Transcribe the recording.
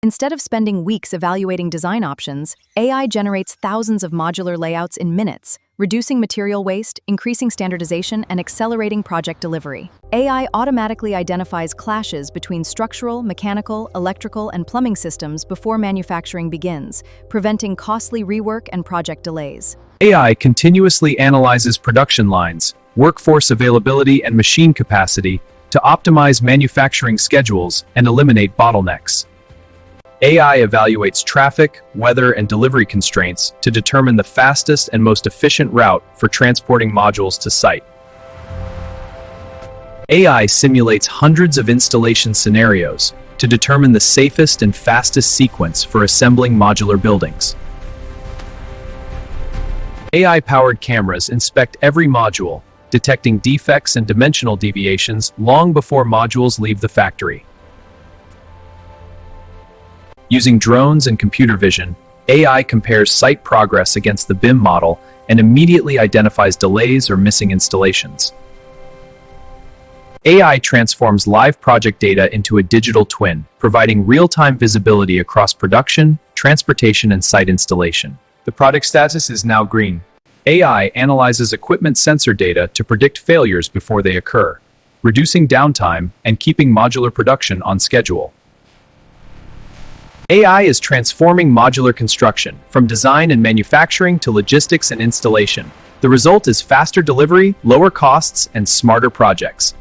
Instead of spending weeks evaluating design options, AI generates thousands of modular layouts in minutes, reducing material waste, increasing standardization, and accelerating project delivery. AI automatically identifies clashes between structural, mechanical, electrical, and plumbing systems before manufacturing begins, preventing costly rework and project delays. AI continuously analyzes production lines, workforce availability, and machine capacity to optimize manufacturing schedules and eliminate bottlenecks. AI evaluates traffic, weather, and delivery constraints to determine the fastest and most efficient route for transporting modules to site. AI simulates hundreds of installation scenarios to determine the safest and fastest sequence for assembling modular buildings. AI-powered cameras inspect every module, detecting defects and dimensional deviations long before modules leave the factory. Using drones and computer vision, AI compares site progress against the BIM model and immediately identifies delays or missing installations. AI transforms live project data into a digital twin, providing real-time visibility across production, transportation, and site installation. The product status is now green. AI analyzes equipment sensor data to predict failures before they occur, reducing downtime and keeping modular production on schedule. AI is transforming modular construction, from design and manufacturing to logistics and installation. The result is faster delivery, lower costs, and smarter projects.